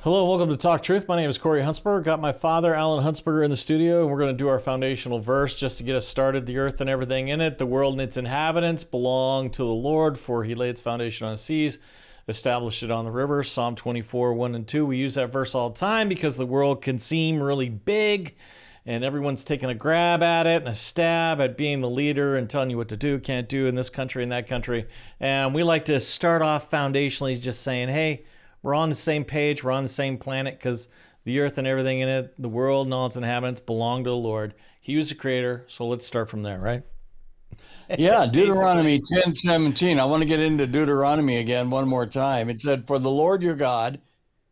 Hello, welcome to Talk Truth. My name is Corey Huntsberger. Got my father, Alan Huntsberger, in the studio, and we're going to do our foundational verse just to get us started. The earth and everything in it, the world and its inhabitants belong to the Lord, for he laid its foundation on the seas, established it on the rivers. Psalm 24, 1 and 2. We use that verse all the time because the world can seem really big, and everyone's taking a grab at it and a stab at being the leader and telling you what to do, can't do in this country and that country. And we like to start off foundationally just saying, hey, we're on the same page. We're on the same planet because the earth and everything in it, the world and all its inhabitants belong to the Lord. He was the creator. So let's start from there, right? Yeah, Deuteronomy 10:17. I want to get into Deuteronomy again one more time. It said, "For the Lord your God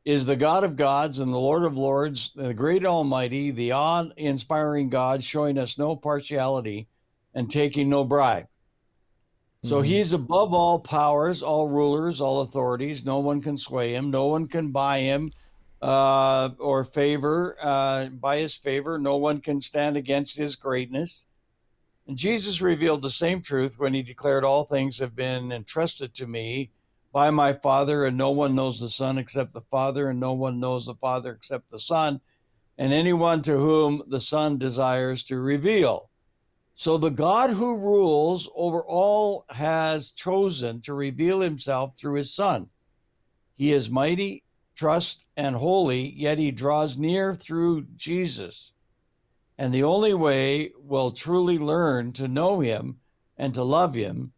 is the God of gods and the Lord of lords, the great Almighty, the awe-inspiring God, showing us no partiality and taking no bribe." So he's above all powers, all rulers, all authorities. No one can sway him. No one can buy him or favor by his favor. No one can stand against his greatness. And Jesus revealed the same truth when he declared, "All things have been entrusted to me by my Father, and no one knows the Son except the Father, and no one knows the Father except the Son, and anyone to whom the Son desires to reveal." So the God who rules over all has chosen to reveal himself through his Son. He is mighty, just, and holy, yet he draws near through Jesus. And the only way we'll truly learn to know him and to love him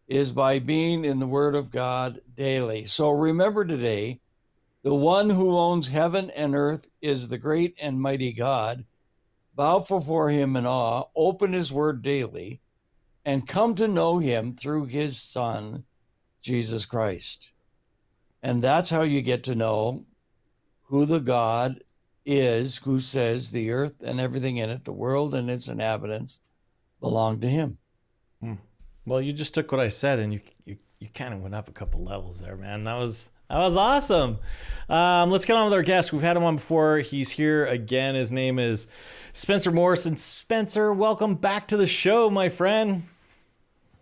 is by being in the Word of God daily. So remember today, the one who owns heaven and earth is the great and mighty God. Bow before him in awe, open his word daily, and come to know him through his Son, Jesus Christ. And that's how you get to know who the God is who says the earth and everything in it, the world and its inhabitants, belong to him. Well, you just took what I said and you kind of went up a couple levels there, man. That was awesome. Let's get on with our guest. We've had him on before. He's here again. His name is Spencer Morrison. Spencer, welcome back to the show, my friend.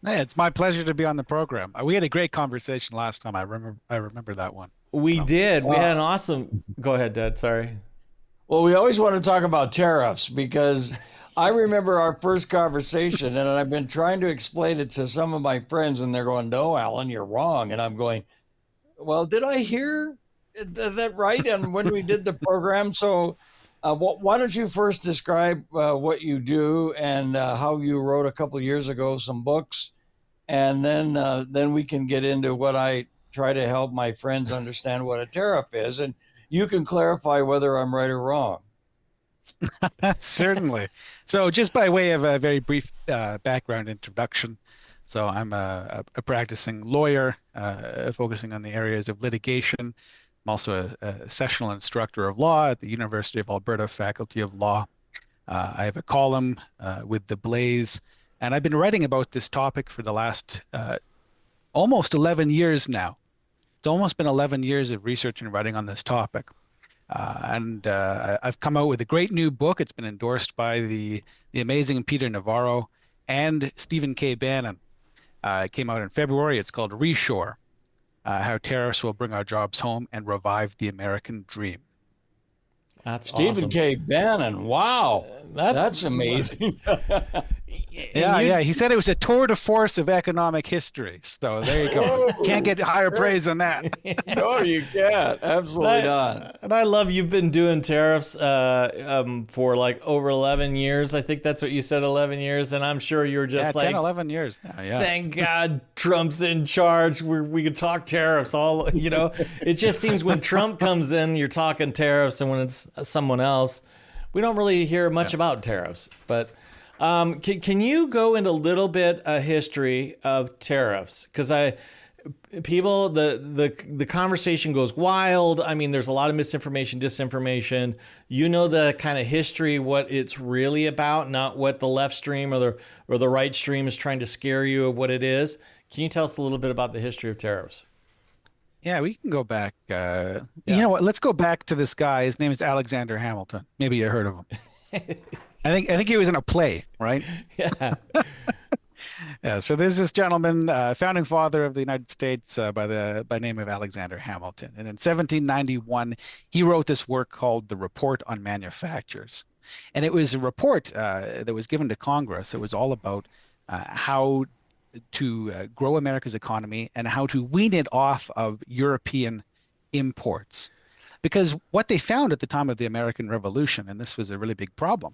Hey, it's my pleasure to be on the program. We had a great conversation last time. I remember that one. We did. We had an awesome. Go ahead, Dad. Sorry. Well, we always want to talk about tariffs because I remember our first conversation, and I've been trying to explain it to some of my friends, and they're going, "No, Alan, you're wrong." And I'm going, "Well, did I hear that right?" And when we did the program, so why don't you first describe what you do and how you wrote a couple of years ago some books, and then we can get into what I try to help my friends understand what a tariff is, and you can clarify whether I'm right or wrong. Certainly. So just by way of a very brief background introduction. So I'm a practicing lawyer focusing on the areas of litigation. I'm also a sessional instructor of law at the University of Alberta Faculty of Law. I have a column with The Blaze, and I've been writing about this topic for the last almost 11 years now. It's almost been 11 years of research and writing on this topic. I've come out with a great new book. It's been endorsed by the amazing Peter Navarro and Stephen K. Bannon. It came out in February. It's called Reshore, How Tariffs Will Bring Our Jobs Home and Revive the American Dream. That's Stephen awesome. K. Bannon. Wow. That's amazing. Yeah. He said it was a tour de force of economic history. So there you go. Can't get higher praise than that. No, you can't. Absolutely not. And I love you've been doing tariffs for like over 11 years. I think that's what you said, 11 years. And I'm sure you were just 10, 11 years now. Yeah. Thank God Trump's in charge. We could talk tariffs all, It just seems when Trump comes in, you're talking tariffs. And when it's someone else, we don't really hear much about tariffs. But can you go into a little bit of history of tariffs? Because the conversation goes wild. I mean, there's a lot of misinformation, disinformation. You know the kind of history, what it's really about, not what the left stream or the right stream is trying to scare you of what it is. Can you tell us a little bit about the history of tariffs? Yeah, we can go back. You know what? Let's go back to this guy. His name is Alexander Hamilton. Maybe you heard of him. I think he was in a play, right? Yeah. Yeah, so there's this gentleman, founding father of the United States, by name of Alexander Hamilton, and in 1791 he wrote this work called The Report on Manufactures, and it was a report that was given to Congress. It was all about how to grow America's economy and how to wean it off of European imports, because what they found at the time of the American Revolution, and this was a really big problem,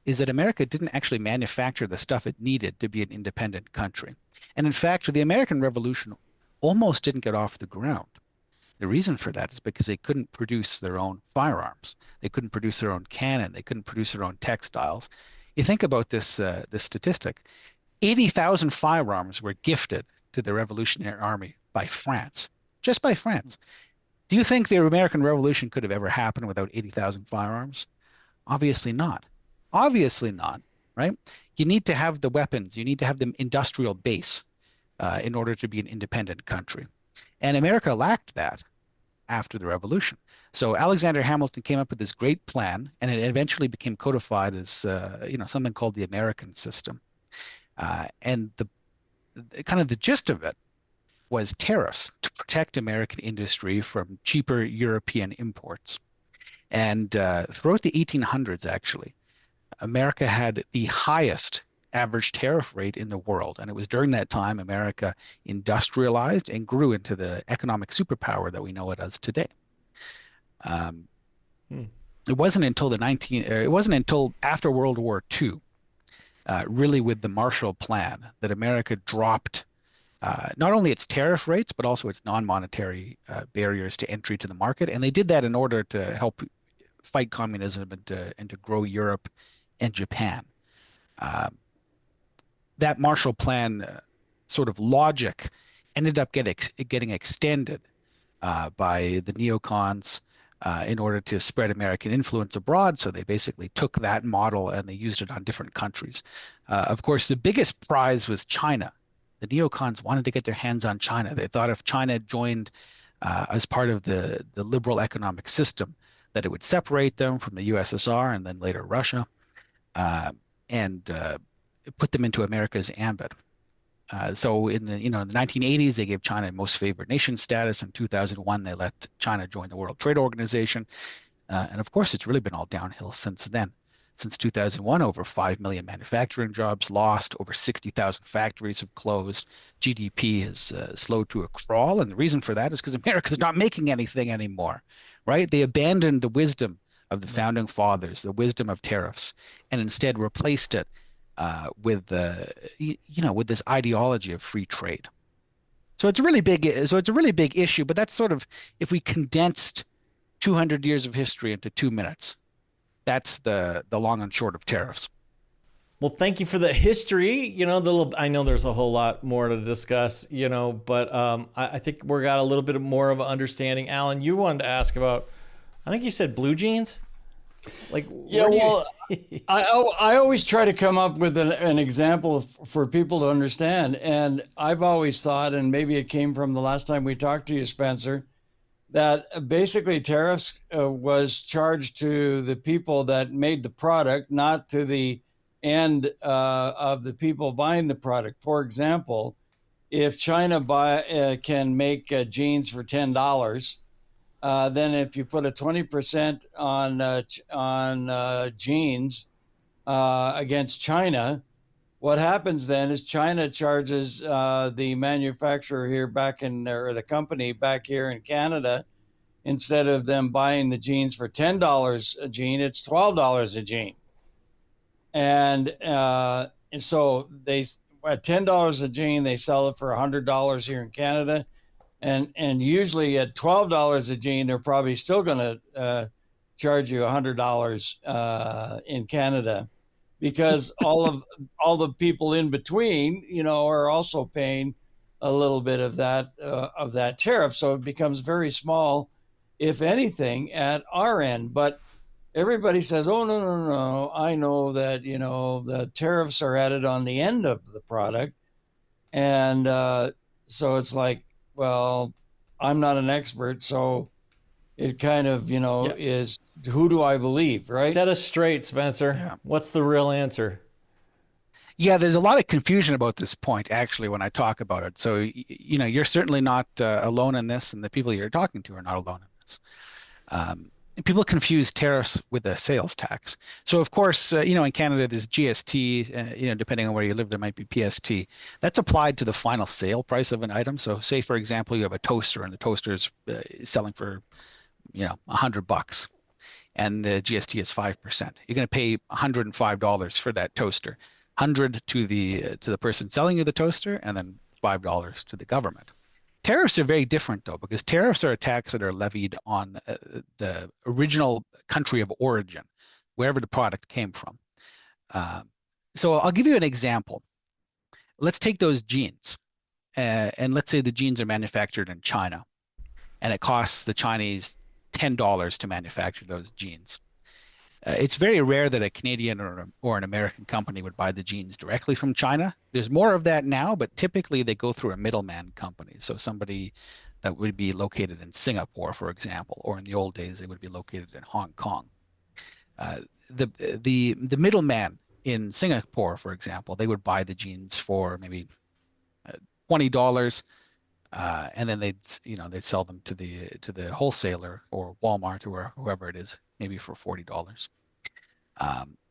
is that America didn't actually manufacture the stuff it needed to be an independent country. And in fact, the American Revolution almost didn't get off the ground. The reason for that is because they couldn't produce their own firearms. They couldn't produce their own cannon. They couldn't produce their own textiles. You think about this statistic. 80,000 firearms were gifted to the Revolutionary Army by France, just by France. Do you think the American Revolution could have ever happened without 80,000 firearms? Obviously not. Obviously not, right? You need to have the weapons. You need to have the industrial base in order to be an independent country. And America lacked that after the revolution. So Alexander Hamilton came up with this great plan, and it eventually became codified as something called the American system. And the kind of the gist of it was tariffs to protect American industry from cheaper European imports. And throughout the 1800s, actually, America had the highest average tariff rate in the world. And it was during that time America industrialized and grew into the economic superpower that we know it as today. It wasn't until after World War II, really with the Marshall Plan, that America dropped not only its tariff rates, but also its non-monetary barriers to entry to the market. And they did that in order to help fight communism and to grow Europe and Japan. That Marshall Plan sort of logic ended up getting extended by the neocons in order to spread American influence abroad. So they basically took that model and they used it on different countries. Of course, the biggest prize was China. The neocons wanted to get their hands on China. They thought if China joined as part of the liberal economic system, that it would separate them from the USSR and then later Russia, and put them into America's ambit. So in the 1980s, they gave China most favored nation status. In 2001, they let China join the World Trade Organization. And of course, it's really been all downhill since then. Since 2001, over 5 million manufacturing jobs lost, over 60,000 factories have closed. GDP has slowed to a crawl. And the reason for that is because America's not making anything anymore, right? They abandoned the wisdom of the founding fathers, the wisdom of tariffs, and instead replaced it with this ideology of free trade. So it's a really big issue, but that's sort of, if we condensed 200 years of history into 2 minutes, that's the long and short of tariffs. Well, thank you for the history. I know there's a whole lot more to discuss, but I think we got a little bit more of an understanding. Alan, you wanted to ask about, I think you said blue jeans? I always try to come up with an example for people to understand. And I've always thought, and maybe it came from the last time we talked to you, Spencer, that basically tariffs was charged to the people that made the product, not to the end of the people buying the product. For example, if China can make jeans for $10, then if you put a 20% on jeans against China, what happens then is China charges the manufacturer here or the company back here in Canada, instead of them buying the jeans for $10 a jean, it's $12 a jean. And so they, at $10 a jean, they sell it for $100 here in Canada. And usually at $12 a jean, they're probably still going to charge you $100 in Canada, because all the people in between, are also paying a little bit of that tariff. So it becomes very small, if anything, at our end. But everybody says, "Oh, no, I know that the tariffs are added on the end of the product," and so it's like, well, I'm not an expert, so it kind of, is, who do I believe, right? Set us straight, Spencer. Yeah. What's the real answer? Yeah, there's a lot of confusion about this point actually when I talk about it. So, you're certainly not alone in this, and the people you're talking to are not alone in this. People confuse tariffs with a sales tax. So, of course, in Canada, there's GST. Depending on where you live, there might be PST. That's applied to the final sale price of an item. So, say for example, you have a toaster, and the toaster is selling for $100, and the GST is 5%. You're going to pay $105 for that toaster, 100 to the person selling you the toaster, and then $5 to the government. Tariffs are very different though, because tariffs are a tax that are levied on the original country of origin, wherever the product came from. So I'll give you an example. Let's take those jeans, and let's say the jeans are manufactured in China, and it costs the Chinese $10 to manufacture those jeans. It's very rare that a Canadian or an American company would buy the jeans directly from China. There's more of that now, but typically they go through a middleman company. So somebody that would be located in Singapore, for example, or in the old days, they would be located in Hong Kong. The middleman in Singapore, for example, they would buy the jeans for maybe $20, and then they'd sell them to the wholesaler or Walmart or whoever it is, maybe for $40.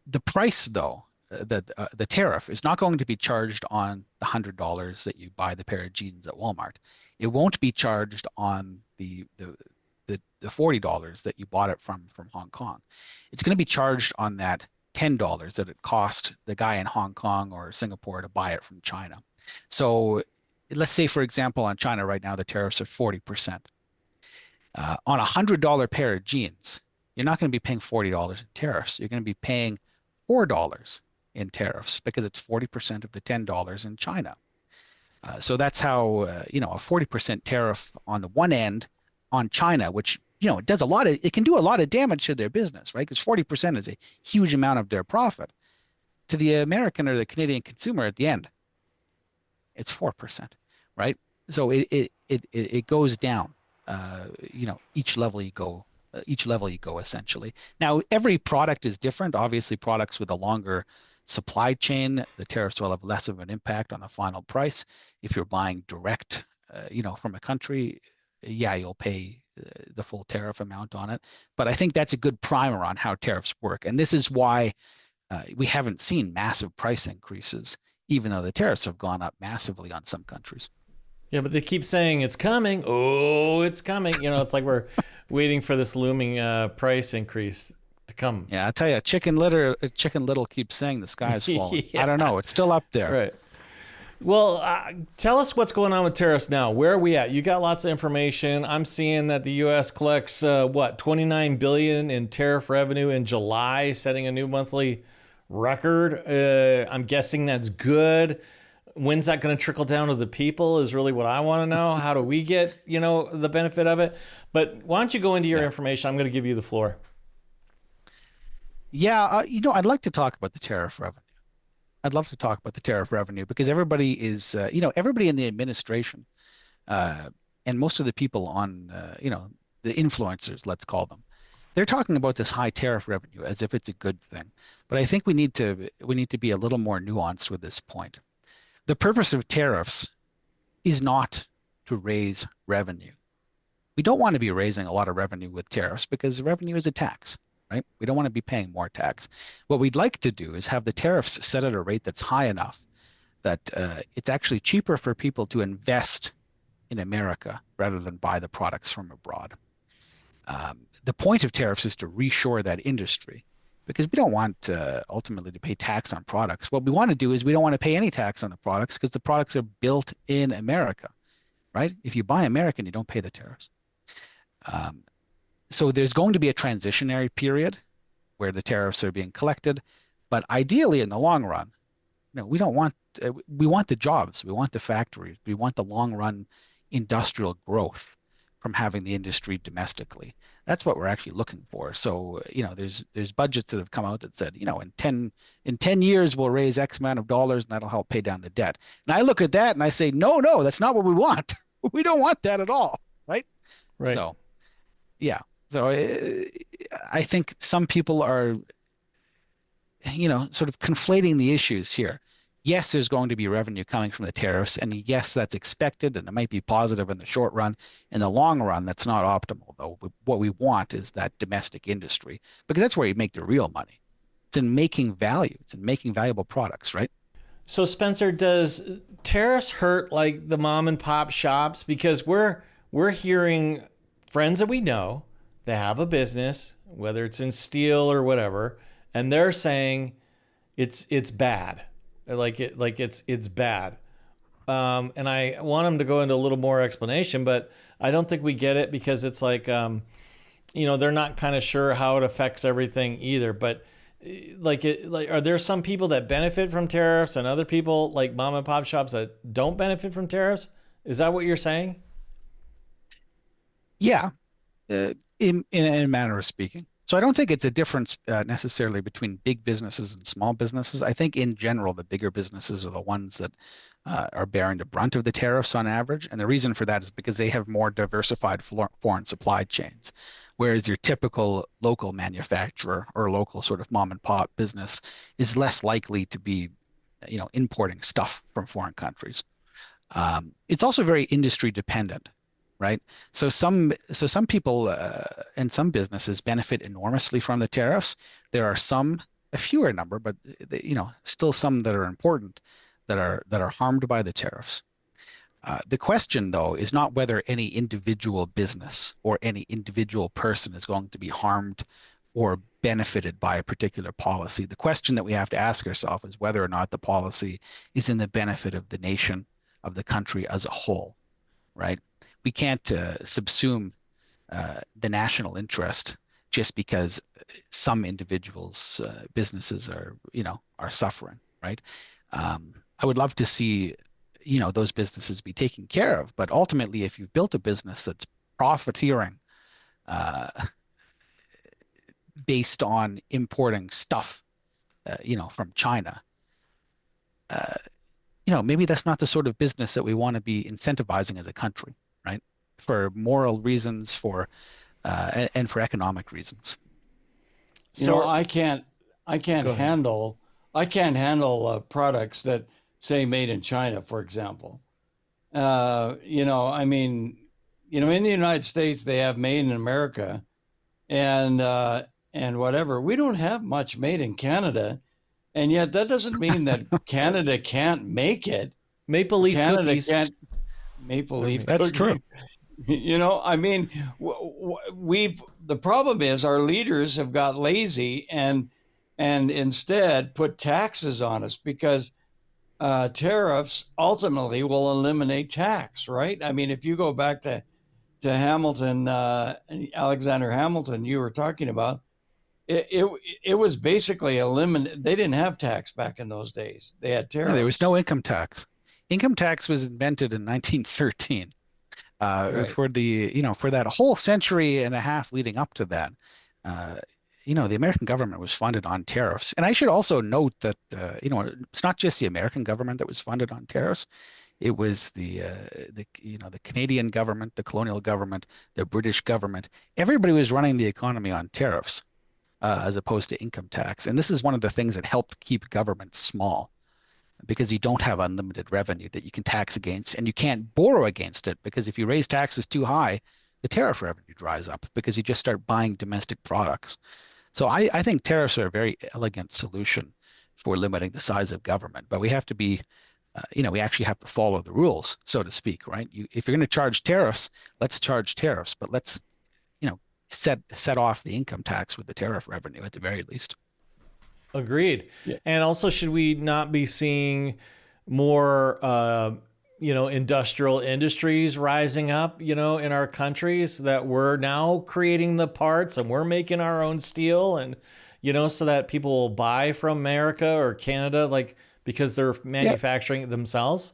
The price, though, the tariff is not going to be charged on the $100 that you buy the pair of jeans at Walmart. It won't be charged on the $40 that you bought it from Hong Kong. It's going to be charged on that $10 that it cost the guy in Hong Kong or Singapore to buy it from China. So let's say, for example, on China right now, the tariffs are 40%. On a $100 pair of jeans, you're not going to be paying $40 in tariffs. You're going to be paying $4 in tariffs because it's 40% of the $10 in China. So that's how, a 40% tariff on the one end on China, which, it can do a lot of damage to their business, right? Because 40% is a huge amount of their profit. To the American or the Canadian consumer at the end, it's 4%, right? So it goes down, each level you go. Essentially. Now, every product is different. Obviously, products with a longer supply chain, the tariffs will have less of an impact on the final price. If you're buying direct, from a country, yeah, you'll pay the full tariff amount on it. But I think that's a good primer on how tariffs work. And this is why we haven't seen massive price increases, even though the tariffs have gone up massively on some countries. Yeah, but they keep saying it's coming. Oh, it's coming. It's like we're waiting for this looming price increase to come. Yeah, I tell you, Chicken Little keeps saying the sky is falling. Yeah. I don't know. It's still up there. Right. Well, tell us what's going on with tariffs now. Where are we at? You got lots of information. I'm seeing that the U.S. collects $29 billion in tariff revenue in July, setting a new monthly record. I'm guessing that's good. When's that going to trickle down to the people is really what I want to know. How do we get, the benefit of it? But why don't you go into your information? I'm going to give you the floor. Yeah, I'd like to talk about the tariff revenue. I'd love to talk about the tariff revenue because everybody is, everybody in the administration and most of the people on, the influencers, let's call them, they're talking about this high tariff revenue as if it's a good thing. But I think we need to be a little more nuanced with this point. The purpose of tariffs is not to raise revenue. We don't want to be raising a lot of revenue with tariffs because revenue is a tax, right? We don't want to be paying more tax. What we'd like to do is have the tariffs set at a rate that's high enough that it's actually cheaper for people to invest in America rather than buy the products from abroad. The point of tariffs is to reshore that industry, because we don't want ultimately to pay tax on products. What we want to do is we don't want to pay any tax on the products because the products are built in America, right? If you buy American, you don't pay the tariffs. So there's going to be a transitionary period where the tariffs are being collected, but ideally in the long run, we don't want, we want the jobs, we want the factories, we want the long run industrial growth from having the industry domestically. That's what we're actually looking for. So, there's budgets that have come out that said, in 10 years, we'll raise X amount of dollars and that'll help pay down the debt. And I look at that and I say, no, that's not what we want. We don't want that at all. Right. So, yeah. So I think some people are, sort of conflating the issues here. yes, there's going to be revenue coming from the tariffs, and yes, that's expected, and it might be positive in the short run. In the long run, that's not optimal, though. What we want is that domestic industry, because that's where you make the real money. It's in making value. It's in making valuable products, right? So Spencer, does tariffs hurt like the mom and pop shops? Because we're hearing friends that we know that have a business, whether it's in steel or whatever, and they're saying it's bad, it's bad. And I want them to go into a little more explanation, but I don't think we get it because it's like they're not kind of sure how it affects everything either. But are there some people that benefit from tariffs and other people like mom and pop shops that don't benefit from tariffs? Is that what you're saying? Yeah, in a manner of speaking. So I don't think it's a difference necessarily between big businesses and small businesses. I think in general, the bigger businesses are the ones that are bearing the brunt of the tariffs on average. And the reason for that is because they have more diversified foreign supply chains, whereas your typical local manufacturer or local sort of mom and pop business is less likely to be, importing stuff from foreign countries. It's also very industry dependent, right? So some people and some businesses benefit enormously from the tariffs. There are some, a fewer number, but still some that are important that are harmed by the tariffs. The question, though, is not whether any individual business or any individual person is going to be harmed or benefited by a particular policy. The question that we have to ask ourselves is whether or not the policy is in the benefit of the nation, of the country as a whole, right? We can't subsume the national interest just because some individuals' businesses are suffering, right? I would love to see those businesses be taken care of, but ultimately, if you've built a business that's profiteering uh, based on importing stuff, from China, uh, maybe that's not the sort of business that we want to be incentivizing as a country, right? For moral reasons, and for economic reasons. So I can't handle products that say made in China, for example. I mean, in the United States they have made in America, and whatever. We don't have much made in Canada, and yet that doesn't mean that Canada can't make it. Maple Leaf Canada cookies. can't maple leaf. That's true. Cookies. I mean, the problem is our leaders have got lazy and instead put taxes on us because tariffs ultimately will eliminate tax, right? I mean, if you go back to Hamilton, Alexander Hamilton, you were talking about, it was basically eliminated. They didn't have tax back in those days. They had tariffs. No, there was no income tax. Income tax was invented in 1913. Right. For that whole century and a half leading up to that, the American government was funded on tariffs. And I should also note that, it's not just the American government that was funded on tariffs. It was the Canadian government, the colonial government, the British government. Everybody was running the economy on tariffs, as opposed to income tax. And this is one of the things that helped keep government small, because you don't have unlimited revenue that you can tax against, and you can't borrow against it, because if you raise taxes too high, the tariff revenue dries up because you just start buying domestic products. So I think tariffs are a very elegant solution for limiting the size of government, but we have to be, we actually have to follow the rules, so to speak, right? If you're going to charge tariffs, let's charge tariffs, but let's, set off the income tax with the tariff revenue at the very least. Agreed. Yeah. And also, should we not be seeing more, industrial industries rising up, in our countries, that we're now creating the parts and we're making our own steel, and, so that people will buy from America or Canada, because they're manufacturing it themselves?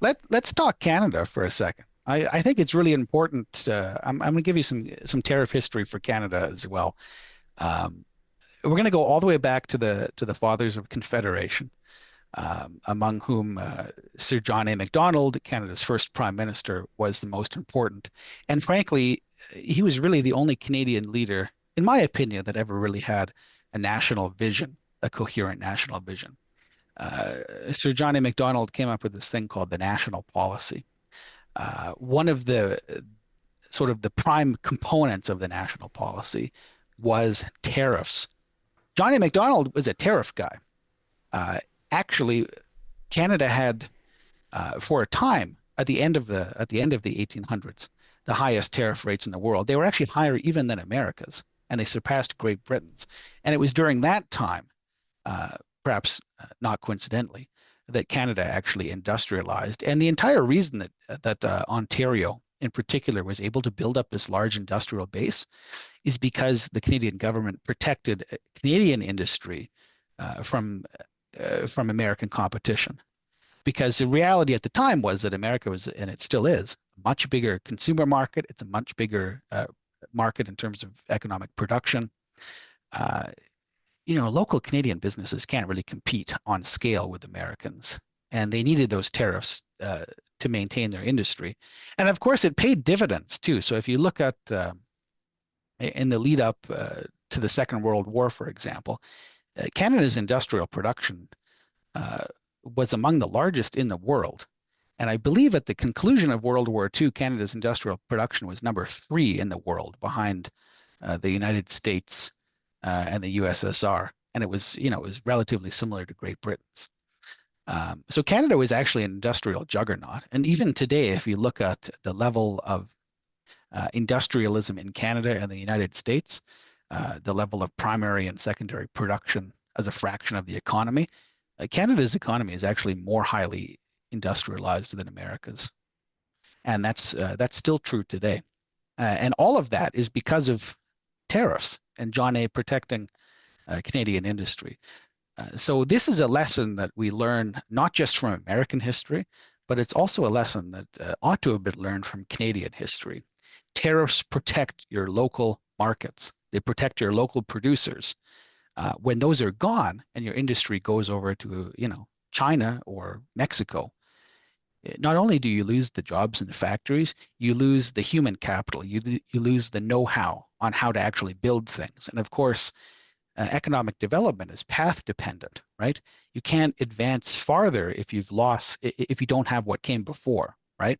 Let's talk Canada for a second. I think it's really important. I'm going to give you some tariff history for Canada as well. We're going to go all the way back to the fathers of Confederation, among whom Sir John A. Macdonald, Canada's first prime minister, was the most important. And frankly, he was really the only Canadian leader, in my opinion, that ever really had a national vision, a coherent national vision. Sir John A. Macdonald came up with this thing called the national policy. One of the sort of the prime components of the national policy was tariffs. John A. Macdonald was a tariff guy. Uh, Actually, Canada had, for a time, at the end of the 1800s, the highest tariff rates in the world. They were actually higher even than America's, and they surpassed Great Britain's. And it was during that time, perhaps not coincidentally, that Canada actually industrialized. And the entire reason that Ontario, in particular, was able to build up this large industrial base is because the Canadian government protected Canadian industry from American competition. Because the reality at the time was that America was, and it still is, a much bigger consumer market. It's a much bigger market in terms of economic production. Local Canadian businesses can't really compete on scale with Americans, and they needed those tariffs to maintain their industry. And of course, it paid dividends too. So if you look at in the lead up to the Second World War, for example, Canada's industrial production was among the largest in the world. And I believe at the conclusion of World War II, Canada's industrial production was number 3 in the world, behind the United States and the USSR. And it was relatively similar to Great Britain's. So Canada was actually an industrial juggernaut. And even today, if you look at the level of industrialism in Canada and the United States, the level of primary and secondary production as a fraction of the economy, Canada's economy is actually more highly industrialized than America's. And that's still true today. And all of that is because of tariffs and John A. protecting Canadian industry. So this is a lesson that we learn not just from American history, but it's also a lesson that ought to have been learned from Canadian history. Tariffs protect your local markets. They protect your local producers. When those are gone and your industry goes over to, China or Mexico, not only do you lose the jobs in the factories, you lose the human capital. You lose the know-how on how to actually build things. And of course, economic development is path dependent, right? You can't advance farther if you don't have what came before, right?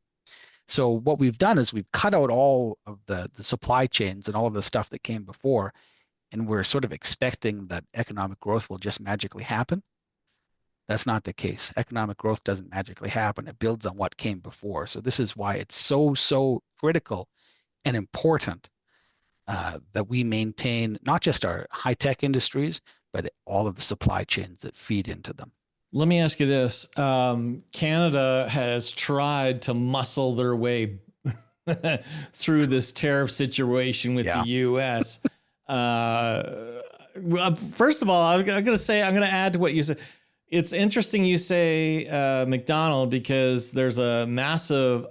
So what we've done is we've cut out all of the supply chains and all of the stuff that came before, and we're sort of expecting that economic growth will just magically happen. That's not the case. Economic growth doesn't magically happen. It builds on what came before. So this is why it's so critical and important that we maintain not just our high-tech industries, but all of the supply chains that feed into them. Let me ask you this. Canada has tried to muscle their way through this tariff situation with the U.S. First of all, I'm going to add to what you said. It's interesting you say Macdonald, because there's a massive,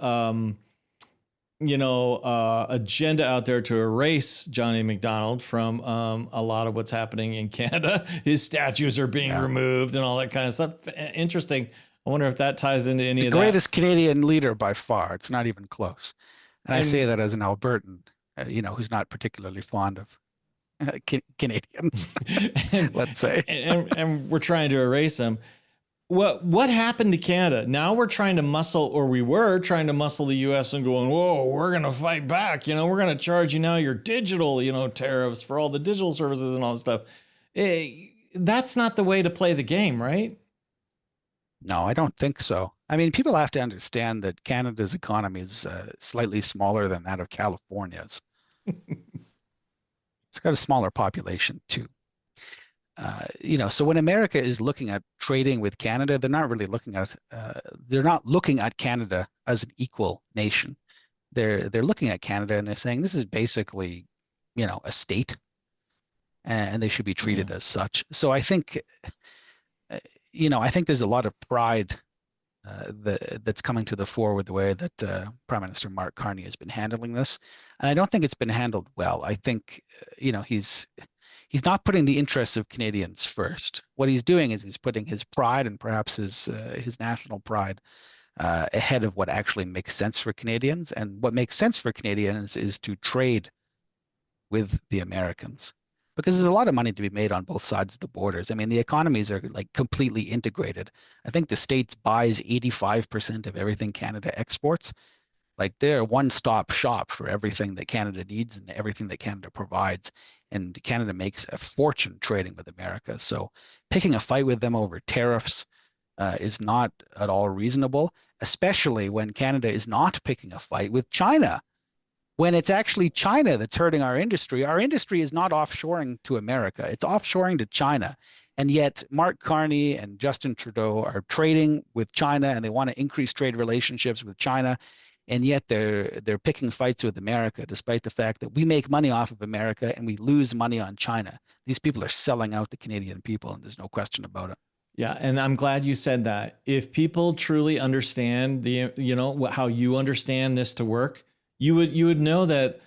agenda out there to erase Johnny Macdonald from a lot of what's happening in Canada. His statues are being removed and all that kind of stuff. Interesting. I wonder if that ties into any of that. The greatest Canadian leader by far. It's not even close. And I say that as an Albertan, who's not particularly fond of Canadians, let's say. and we're trying to erase them. What happened to Canada? Now we were trying to muscle the U.S. and going, whoa, we're going to fight back. We're going to charge you now your digital, tariffs for all the digital services and all that stuff. That's not the way to play the game, right? No, I don't think so. I mean, people have to understand that Canada's economy is slightly smaller than that of California's. It's got a smaller population too. So when America is looking at trading with Canada, they're not looking at Canada as an equal nation. They're looking at Canada and they're saying this is basically, a state, and they should be treated as such. So I think, there's a lot of pride that's coming to the fore with the way that Prime Minister Mark Carney has been handling this, and I don't think it's been handled well. I think he's not putting the interests of Canadians first. What he's doing is he's putting his pride and perhaps his national pride ahead of what actually makes sense for Canadians. And what makes sense for Canadians is to trade with the Americans. because there's a lot of money to be made on both sides of the borders. I mean, the economies are like completely integrated. I think the States buys 85% of everything Canada exports. Like they're a one-stop shop for everything that Canada needs and everything that Canada provides. And Canada makes a fortune trading with America. So picking a fight with them over tariffs is not at all reasonable, especially when Canada is not picking a fight with China. When it's actually China that's hurting our industry. Our industry is not offshoring to America, it's offshoring to China. And yet Mark Carney and Justin Trudeau are trading with China and they want to increase trade relationships with China. And yet they're picking fights with America, despite the fact that we make money off of America and we lose money on China. These people are selling out the Canadian people, and there's no question about it. Yeah, and I'm glad you said that. If people truly understand how you understand this to work, you would know that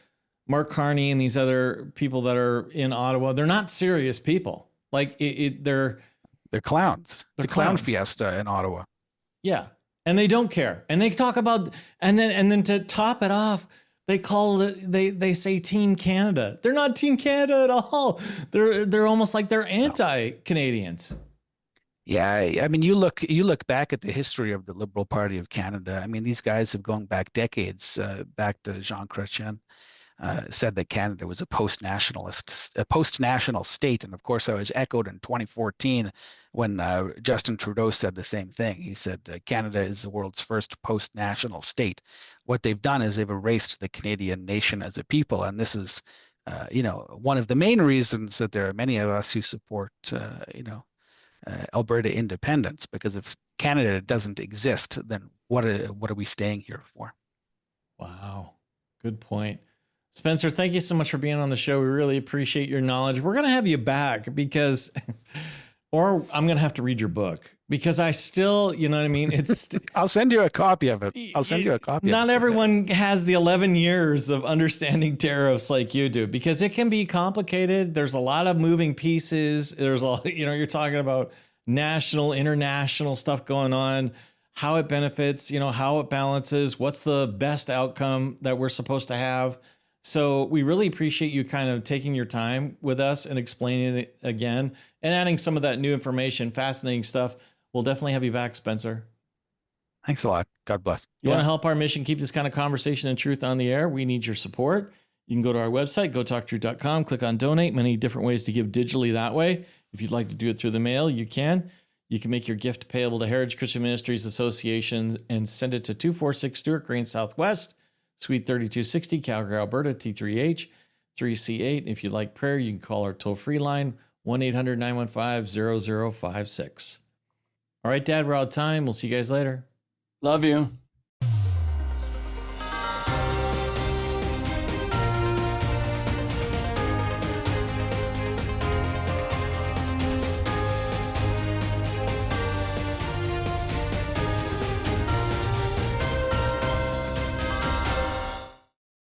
Mark Carney and these other people that are in Ottawa, they're not serious people. Like they're clowns. It's a clown clowns. fiesta in Ottawa. Yeah. And they don't care. And they talk about, and then to top it off, they call it, they say Team Canada. They're not Team Canada at all. They're almost like they're anti-Canadians. Yeah, I mean, you look back at the history of the Liberal Party of Canada. I mean, these guys have gone back decades, back to Jean Chrétien. Said that Canada was a post-national state. And of course, that was echoed in 2014 when Justin Trudeau said the same thing. He said Canada is the world's first post-national state. What they've done is they've erased the Canadian nation as a people. And this is, one of the main reasons that there are many of us who support, Alberta independence, because if Canada doesn't exist, then what are we staying here for? Wow. Good point. Spencer, thank you so much for being on the show. We really appreciate your knowledge. We're going to have you back because, or I'm going to have to read your book because I still, you know what I mean? It's. I'll send you a copy of it. Not everyone has the 11 years of understanding tariffs like you do because it can be complicated. There's a lot of moving pieces. There's you're talking about national, international stuff going on, how it benefits, how it balances, what's the best outcome that we're supposed to have. So we really appreciate you kind of taking your time with us and explaining it again and adding some of that new information, fascinating stuff. We'll definitely have you back, Spencer. Thanks a lot. God bless. You want to help our mission keep this kind of conversation and truth on the air? We need your support. You can go to our website, gotalktruth.com, click on donate. Many different ways to give digitally that way. If you'd like to do it through the mail, you can. You can make your gift payable to Heritage Christian Ministries Association and send it to 246 Stewart Green Southwest, Suite 3260, Calgary, Alberta, T3H 3C8. If you'd like prayer, you can call our toll-free line, 1-800-915-0056. All right, Dad, we're out of time. We'll see you guys later. Love you.